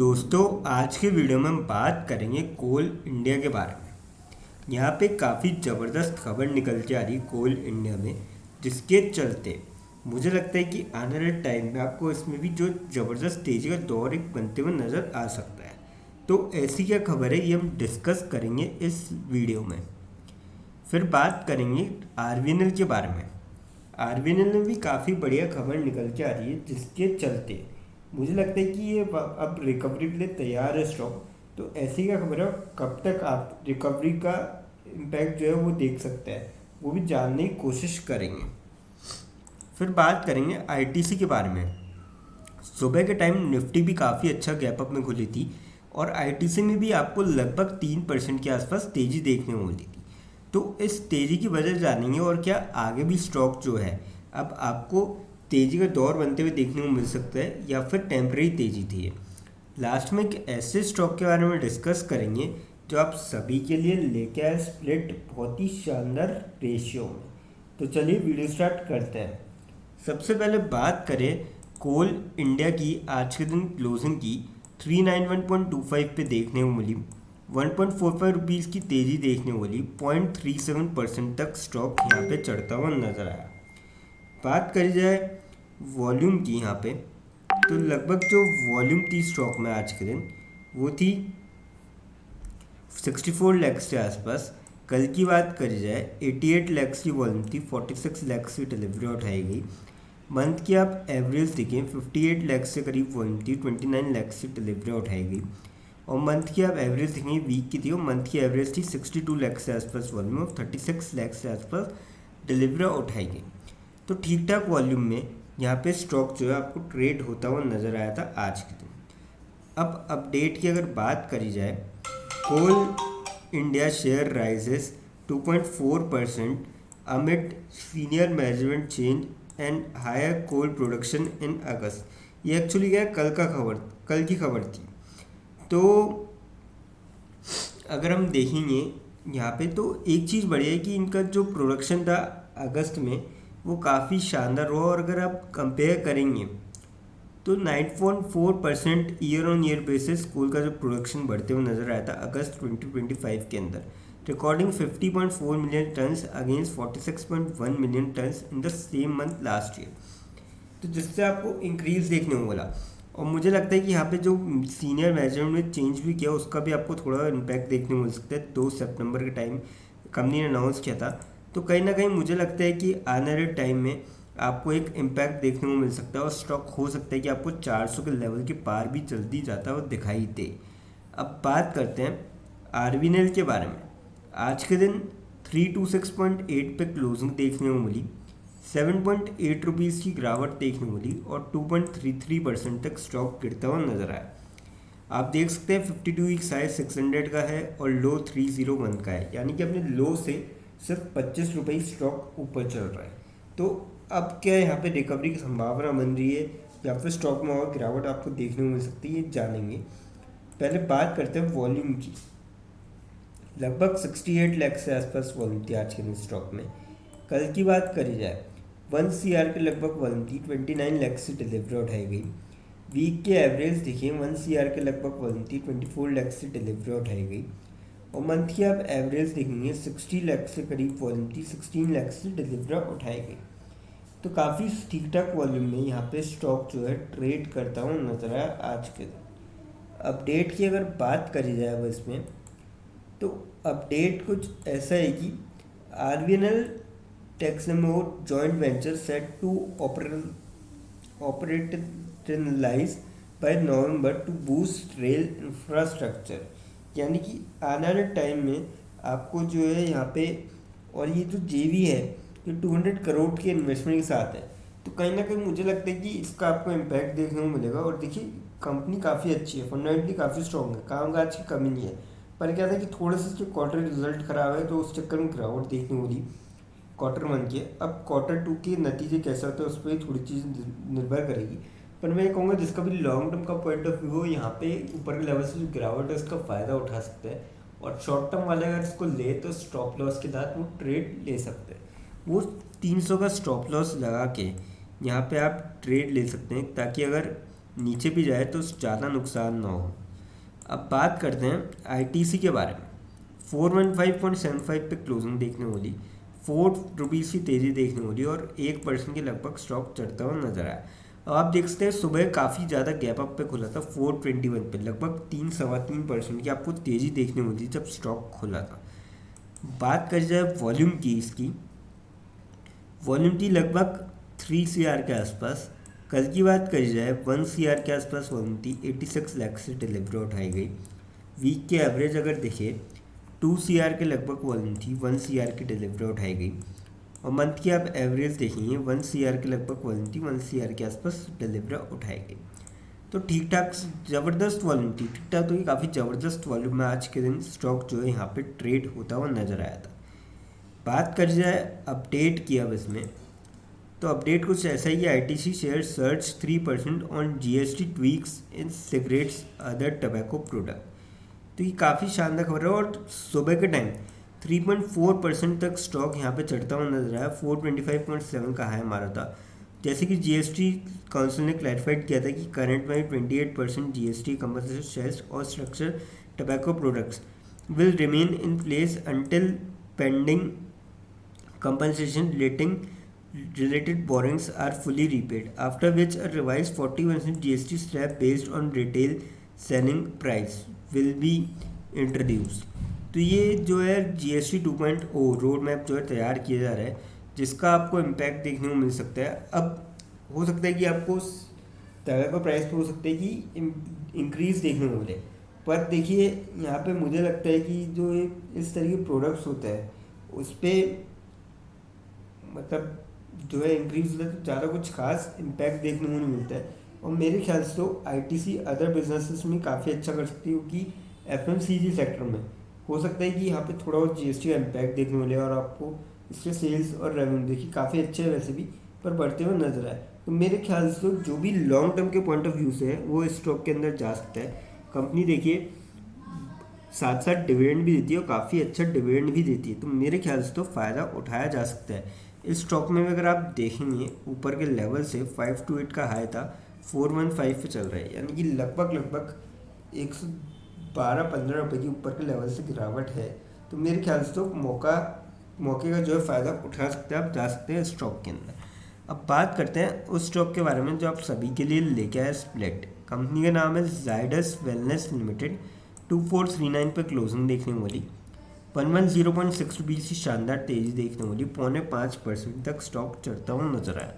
दोस्तों, आज के वीडियो में हम बात करेंगे कोल इंडिया के बारे में। यहाँ पे काफ़ी ज़बरदस्त खबर निकल के आ रही कोल इंडिया में, जिसके चलते मुझे लगता है कि आने वाले टाइम में आपको इसमें भी जो ज़बरदस्त तेज़ी का दौर एक बनते हुए नज़र आ सकता है। तो ऐसी क्या खबर है, ये हम डिस्कस करेंगे इस वीडियो में। फिर बात करेंगे आरवीएनएल के बारे में। आरवीएनएल में भी काफ़ी बढ़िया खबर निकल के आ रही है, जिसके चलते मुझे लगता है कि ये अब रिकवरी के लिए तैयार है स्टॉक। तो ऐसी क्या खबर है, कब तक आप रिकवरी का इम्पैक्ट जो है वो देख सकते हैं, वो भी जानने की कोशिश करेंगे। फिर बात करेंगे आईटीसी के बारे में। सुबह के टाइम निफ्टी भी काफ़ी अच्छा गैप अप में खुली थी और आईटीसी में भी आपको लगभग 3% के आसपास तेज़ी देखने को मिली थी। तो इस तेज़ी की वजह जानेंगे और क्या आगे भी स्टॉक जो है अब आपको तेज़ी का दौर बनते हुए देखने को मिल सकता है या फिर टेम्परेरी तेज़ी थी ये। लास्ट में एक ऐसे स्टॉक के बारे में डिस्कस करेंगे जो आप सभी के लिए लेके आए स्प्लिट बहुत ही शानदार रेशियो में। तो चलिए वीडियो स्टार्ट करते हैं। सबसे पहले बात करें कोल इंडिया की। आज के दिन क्लोजिंग की 391.25 पे देखने को मिली। 1.45 रुपीज़ की तेज़ी देखने को मिली। 0.37% तक स्टॉक यहाँ पे चढ़ता हुआ नजर आया। बात करी जाए वॉल्यूम की यहाँ पे, तो लगभग जो वॉल्यूम थी स्टॉक में आज के दिन वो थी 64 लैक्स के आसपास। कल की बात करी जाए 88 लैक्स की वॉल्यूम थी, 46 लैक्स की डिलीवरी उठाई गई। मंथ की आप एवरेज देखें 58 लैक्स से करीब वॉल्यूम थी, 29 लैक्स की डिलीवरी उठाई गई। और मंथ की आप एवरेज देखेंगे वीक की थी, और मंथ की एवरेज थी 62 लैक्स के आसपास वॉल्यूम और 36 लैक्स के आसपास डिलीवरी उठाई गई। तो ठीक ठाक वॉल्यूम में यहाँ पे स्टॉक जो है आपको ट्रेड होता हुआ नज़र आया था आज के दिन। अब अपडेट की अगर बात करी जाए, coal India share rises 2.4% amid senior management change and higher coal production in August. ये एक्चुअली क्या है, कल की खबर थी। तो अगर हम देखेंगे यहाँ पे तो एक चीज़ बढ़िया है कि इनका जो प्रोडक्शन था अगस्त में वो काफ़ी शानदार हुआ। और अगर आप कंपेयर करेंगे तो 9.4% ईयर ऑन ईयर बेसिस कोल का जो प्रोडक्शन बढ़ते हुए नजर आया था अगस्त 2025 के अंदर, recording 50.4 million turns against 46.1 million turns in the same month last year. तो जिससे आपको इंक्रीज देखने को मिला। और मुझे लगता है कि यहाँ पे जो सीनियर मैनेजमेंट में चेंज भी किया उसका भी आपको थोड़ा इम्पैक्ट देखने को मिल सकता है। 2 सितंबर के टाइम कंपनी ने अनाउंस किया था। तो कहीं ना कहीं मुझे लगता है कि आने वाले टाइम में आपको एक इम्पैक्ट देखने को मिल सकता है और स्टॉक हो सकता है कि आपको 400 के लेवल के पार भी जल्दी जाता हुआ दिखाई दे। अब बात करते हैं आरवीएनएल के बारे में। आज के दिन 326.8 पे क्लोजिंग देखने को मिली। 7.8 रुपीज़ की गिरावट देखने को मिली और 2.33% तक स्टॉक गिरता हुआ नजर आया। आप देख सकते हैं 52 वीक्स हाई 600 का है और लो 301 का है, यानी कि अपने लो से सिर्फ 25 रुपये स्टॉक ऊपर चल रहा है। तो अब क्या यहाँ पे रिकवरी की संभावना बन रही है या फिर स्टॉक में और गिरावट आपको देखने को मिल सकती है, ये जानेंगे। पहले बात करते हैं वॉल्यूम की। लगभग 68 लाख से आसपास वॉल्यूम थी आज के दिन स्टॉक में। कल की बात करी जाए 1 CR के लगभग वॉल्यूम थी, 29 लाख से डिलीवरी उठाई गई। वीक के एवरेज देखिए 1 CR के लगभग वॉल्यूम थी, 24 लाख से डिलीवरी उठाई गई। और मंथ की आप एवरेज देखेंगे 60 लाख से करीब वॉल्यूम थी, 16 लाख से डिलीवरी उठाई गई। तो काफ़ी ठीक ठाक वॉल्यूम में यहाँ पे स्टॉक जो है ट्रेड करता हुआ नजर आया आज के दिन। अपडेट की अगर बात करी जाए अब इसमें, तो अपडेट कुछ ऐसा है कि RVNL Texmore joint venture set to operationalise by November to boost rail infrastructure. यानी कि आने वाले टाइम में आपको जो है यहाँ पे, और ये जो जेवी है ये 200 करोड़ के इन्वेस्टमेंट के साथ है। तो कहीं ना कहीं मुझे लगता है कि इसका आपको इम्पैक्ट देखने को मिलेगा। और देखिए कंपनी काफ़ी अच्छी है, फंडामेंटली काफ़ी स्ट्रॉन्ग है, कामकाज की कमी नहीं है। पर क्या था कि थोड़े से इसके क्वार्टर रिजल्ट खराब है, तो उस चक्कर में गिरावट देखने को मिली क्वार्टर 1 की। अब क्वार्टर 2 के नतीजे कैसे होते हैं उस पर थोड़ी चीज़ निर्भर करेगी। पर मैं ये कहूँगा जिसका भी लॉन्ग टर्म का पॉइंट ऑफ व्यू हो, यहाँ पे ऊपर के लेवल से जो गिरावट है उसका फ़ायदा उठा सकते हैं। और शॉर्ट टर्म वाले अगर इसको ले तो स्टॉप लॉस के साथ वो ट्रेड ले सकते हैं। वो 300 का स्टॉप लॉस लगा के यहाँ पे आप ट्रेड ले सकते हैं, ताकि अगर नीचे भी जाए तो ज़्यादा नुकसान ना हो। अब बात करते हैं आईटीसी के बारे में। 415.75 पे क्लोजिंग देखने वाली, ₹4 की तेज़ी देखने वाली और 1% के लगभग स्टॉक चढ़ता हुआ नजर आया। अब आप देख सकते हैं सुबह काफ़ी ज़्यादा गैप अप पे खुला था 421 पे, लगभग 3-3.25% की आपको तेज़ी देखने वाली जब स्टॉक खुला था। बात करी जाए वॉल्यूम की, इसकी वॉल्यूम थी लगभग 3 CR के आसपास। कल की बात करी जाए 1 CR के आसपास वॉल्यूम थी, 86 लाख से डिलीवरी उठाई गई। वीक के एवरेज अगर देखें 2 CR के लगभग वॉल्यूम थी, 1 CR की डिलीवरी उठाई गई। और मंथ की आप एवरेज देखेंगे 1 CR के लगभग वॉल्यूम थी, 1 CR के आसपास डिलीवरी उठाई गई। तो ठीक ठाक ज़बरदस्त वॉल्यूम थी, ठीक ठाक तो ये काफ़ी ज़बरदस्त वॉल्यूम में आज के दिन स्टॉक जो है यहाँ पे ट्रेड होता हुआ नजर आया था। बात कर जाए अपडेट की अब इसमें, तो अपडेट कुछ ऐसा ही है। ITC share search 3% on GST tweaks in cigarettes other tobacco product. तो ये काफ़ी शानदार खबर है और सुबह के टाइम 3.4% तक स्टॉक यहाँ पे चढ़ता हुआ नजर आया। 425.7 का हाई मारा था। जैसे कि जीएसटी काउंसिल ने क्लैरिफाइड किया था कि करंट में 28% जीएसटी कंपनसेशन शेयर्स और structure tobacco products will remain in place until pending compensation related borrowings are fully repaid, after which a revised 40% GST slab based on retail selling price will be introduced। तो ये जो है GST 2.0 road map जो है तैयार किया जा रहा है, जिसका आपको इम्पैक्ट देखने को मिल सकता है। अब हो सकता है कि आपको टबैको प्राइस पे हो सकता है कि इंक्रीज देखने को मिले, पर देखिए यहाँ पे मुझे लगता है कि जो इस तरह के प्रोडक्ट्स होते हैं उस पर मतलब जो है इंक्रीज होता है तो ज़्यादा कुछ खास इम्पैक्ट देखने को नहीं मिलता है। और मेरे ख्याल से तो आईटीसी अदर बिजनेसेस में काफ़ी अच्छा कर सकती है, क्योंकि एफएमसीजी सेक्टर में हो सकता है कि यहाँ पे थोड़ा बहुत जीएसटी का इम्पैक्ट देखने को मिले और आपको इसके सेल्स और रेवेन्यू देखिए काफ़ी अच्छे हैं वैसे भी, पर बढ़ते हुए नजर आए। तो मेरे ख्याल से तो जो भी लॉन्ग टर्म के पॉइंट ऑफ व्यू से है वो स्टॉक के अंदर जा सकता है। कंपनी देखिए साथ साथ डिविडेंड भी देती है और काफ़ी अच्छा डिविडेंड भी देती है, तो मेरे ख्याल से तो फ़ायदा उठाया जा सकता है। इस स्टॉक में अगर आप देखेंगे ऊपर के लेवल से 528 का हाई था, 415 पे चल रहा है, यानी कि लगभग 112-15 रुपये की ऊपर के लेवल से गिरावट है। तो मेरे ख्याल से तो मौके का जो है फ़ायदा उठा सकते हैं, आप जा सकते हैं स्टॉक के अंदर। अब बात करते हैं उस स्टॉक के बारे में जो आप सभी के लिए लेके आए, स्प्लिट। कंपनी का नाम है जायडस वेलनेस लिमिटेड। 2439 पे क्लोजिंग देखने वाली, 110.6 की शानदार तेजी देखने वाली, 4.5% तक स्टॉक चढ़ता हुआ नजर आया।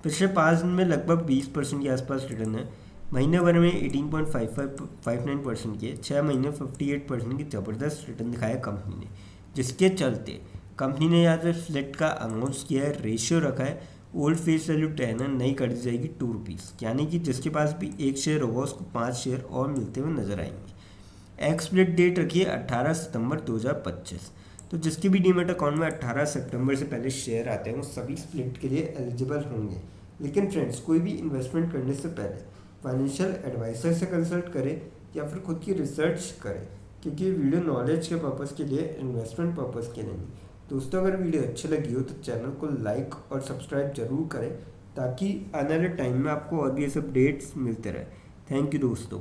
पिछले 5 दिन में लगभग 20% के आसपास रिटर्न है। महीने भर में 18.59% के, 6 महीने 58% की ज़बरदस्त रिटर्न दिखाया कंपनी ने, जिसके चलते कंपनी ने यहाँ पे फ्लिट का अनाउंस किया है। रेशियो रखा है ओल्ड फेस वैल्यू 10 है, नई कर दी जाएगी ₹2, यानी कि जिसके पास भी एक शेयर होगा उसको 5 शेयर और मिलते हुए नजर आएंगे। एक्सप्लिट डेट रखिए 18 सितंबर 2025। तो जिसके भी डीमेट अकाउंट में 18 सितंबर से पहले शेयर आते हैं वो सभी स्प्लिट के लिए एलिजिबल होंगे। लेकिन फ्रेंड्स, कोई भी इन्वेस्टमेंट करने से पहले फाइनेंशियल एडवाइजर से कंसल्ट करें या फिर खुद की रिसर्च करें, क्योंकि वीडियो नॉलेज के पर्पज़ के लिए, इन्वेस्टमेंट पर्पज़ के नहीं। दोस्तों, अगर वीडियो अच्छी लगी हो तो चैनल को लाइक और सब्सक्राइब जरूर करें, ताकि आने वाले टाइम में आपको और भी ऐसे अपडेट्स मिलते रहे। थैंक यू दोस्तों।